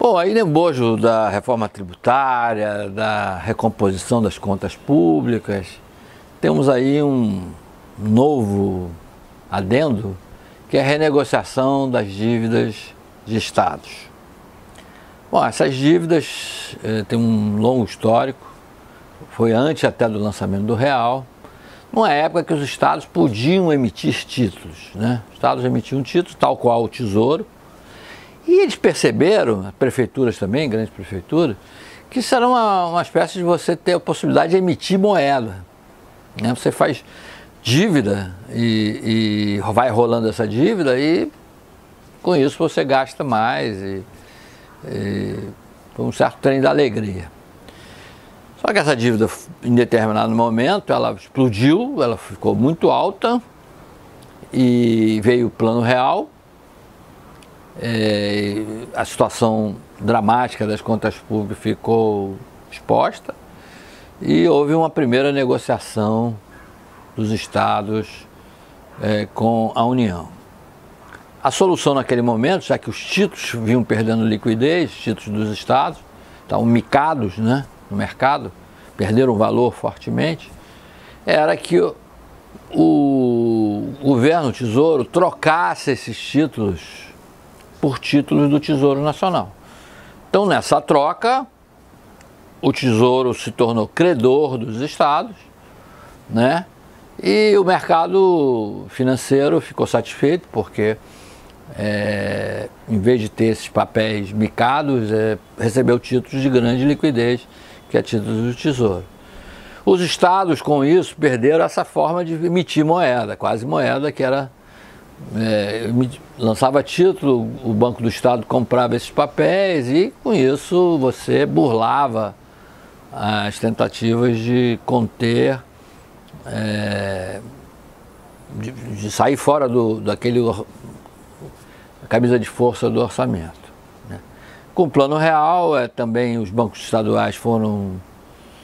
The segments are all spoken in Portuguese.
Bom, aí no bojo da reforma tributária, da recomposição das contas públicas, temos aí um novo adendo, que é a renegociação das dívidas de estados. Bom, essas dívidas têm um longo histórico, foi antes até do lançamento do real, numa época que os estados podiam emitir títulos, né? Os estados emitiam títulos, tal qual o Tesouro, e eles perceberam, as prefeituras também, grandes prefeituras, que isso era uma espécie de você ter a possibilidade de emitir moeda, né? Você faz dívida e vai rolando essa dívida e com isso você gasta mais e foi um certo trem da alegria. Só que essa dívida, em determinado momento, ela explodiu, ela ficou muito alta e veio o Plano Real. A situação dramática das contas públicas ficou exposta e houve uma primeira negociação dos estados com a União. A solução naquele momento, já que os títulos vinham perdendo liquidez, títulos dos estados, estavam micados, né, no mercado, perderam valor fortemente, era que o governo, o Tesouro, trocasse esses títulos por títulos do Tesouro Nacional. Então, nessa troca, o Tesouro se tornou credor dos estados, né? E o mercado financeiro ficou satisfeito, porque em vez de ter esses papéis micados, recebeu títulos de grande liquidez, que é títulos do Tesouro. Os estados, com isso, perderam essa forma de emitir moeda, quase moeda, que era lançava título, o Banco do Estado comprava esses papéis e com isso você burlava as tentativas de conter, de sair fora daquele camisa de força do orçamento, né? Com o Plano Real, também os bancos estaduais foram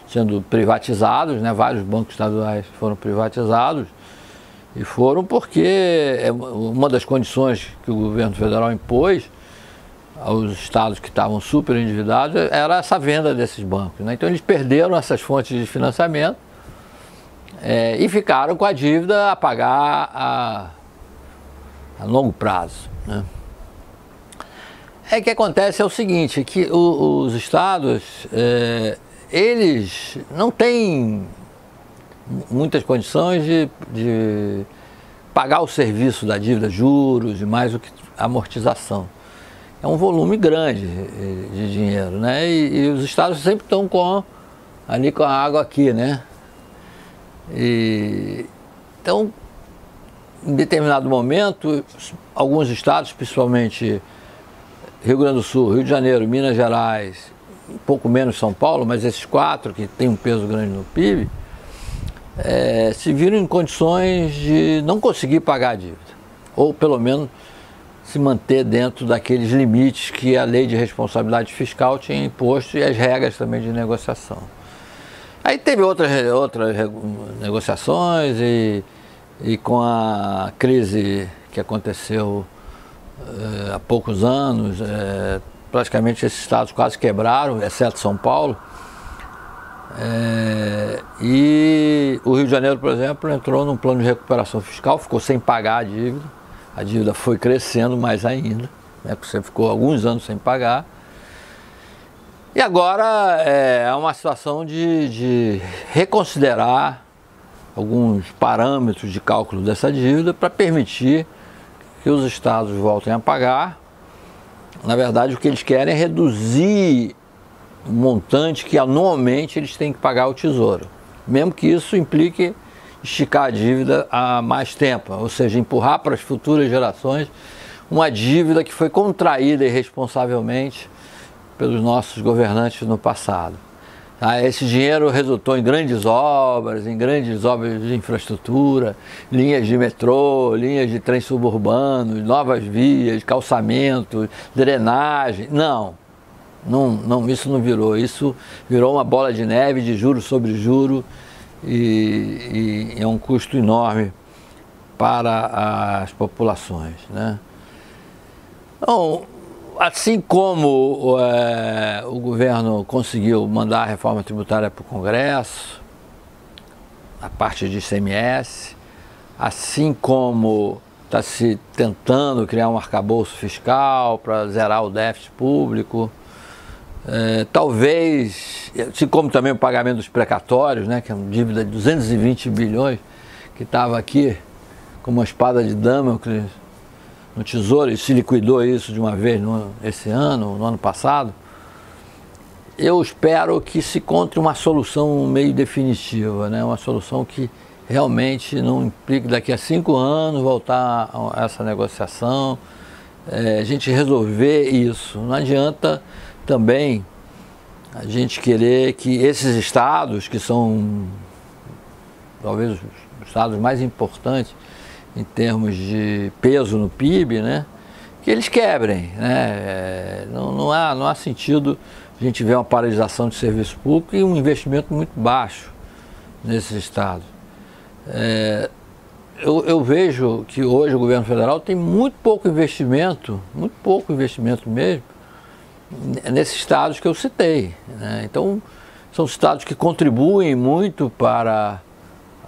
sendo privatizados, né? Vários bancos estaduais foram privatizados. E foram porque uma das condições que o governo federal impôs aos estados que estavam super endividados era essa venda desses bancos, né? Então eles perderam essas fontes de financiamento e ficaram com a dívida a pagar a longo prazo, né? O que acontece é o seguinte, que os estados, eles não têm muitas condições de pagar o serviço da dívida, juros e mais do que amortização. É um volume grande de dinheiro, né? E os estados sempre estão ali com a água aqui, né? Então, em determinado momento, alguns estados, principalmente Rio Grande do Sul, Rio de Janeiro, Minas Gerais, um pouco menos São Paulo, mas esses quatro que têm um peso grande no PIB, se viram em condições de não conseguir pagar a dívida, ou pelo menos se manter dentro daqueles limites que a lei de responsabilidade fiscal tinha imposto e as regras também de negociação. Aí teve outras negociações e com a crise que aconteceu há poucos anos, praticamente esses estados quase quebraram, exceto São Paulo. E o Rio de Janeiro, por exemplo, entrou num plano de recuperação fiscal, ficou sem pagar a dívida foi crescendo mais ainda, né, porque você ficou alguns anos sem pagar. E agora é uma situação de reconsiderar alguns parâmetros de cálculo dessa dívida para permitir que os estados voltem a pagar. Na verdade, o que eles querem é reduzir o montante que anualmente eles têm que pagar ao Tesouro, mesmo que isso implique esticar a dívida há mais tempo, ou seja, empurrar para as futuras gerações uma dívida que foi contraída irresponsavelmente pelos nossos governantes no passado. Esse dinheiro resultou em grandes obras de infraestrutura, linhas de metrô, linhas de trem suburbano, novas vias, calçamento, drenagem. Não, isso não virou. Isso virou uma bola de neve de juro sobre juro e é um custo enorme para as populações, né? Então, Assim como o governo conseguiu mandar a reforma tributária para o Congresso, a parte de ICMS, assim como está se tentando criar um arcabouço fiscal para zerar o déficit público, talvez, assim como também o pagamento dos precatórios, né, que é uma dívida de 220 bilhões, que estava aqui como uma espada de Damocles no Tesouro, e se liquidou isso de uma vez esse ano, no ano passado. Eu espero que se encontre uma solução meio definitiva, né? Uma solução que realmente não implique daqui a 5 anos voltar a essa negociação, a gente resolver isso. Não adianta também a gente querer que esses estados, que são talvez os estados mais importantes em termos de peso no PIB, né, que eles quebrem, né? Não há sentido a gente ver uma paralisação de serviço público e um investimento muito baixo nesses estados. Eu vejo que hoje o governo federal tem muito pouco investimento mesmo, nesses estados que eu citei, né? Então, são estados que contribuem muito para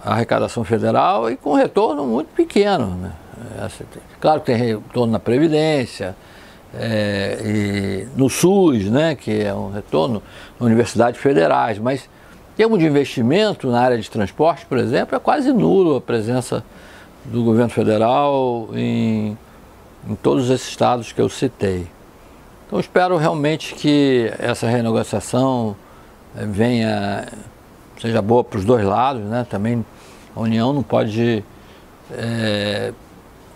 a arrecadação federal e com retorno muito pequeno, né? Claro que tem retorno na Previdência, e no SUS, né, que é um retorno na universidades federais, mas em termos de investimento na área de transporte, por exemplo, é quase nulo a presença do governo federal em todos esses estados que eu citei. Então espero realmente que essa renegociação seja boa para os dois lados, né? Também a União não pode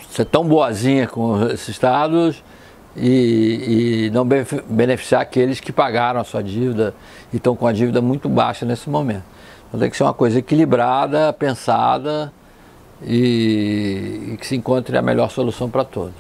ser tão boazinha com esses estados e não beneficiar aqueles que pagaram a sua dívida e estão com a dívida muito baixa nesse momento. Então tem que ser uma coisa equilibrada, pensada e que se encontre a melhor solução para todos.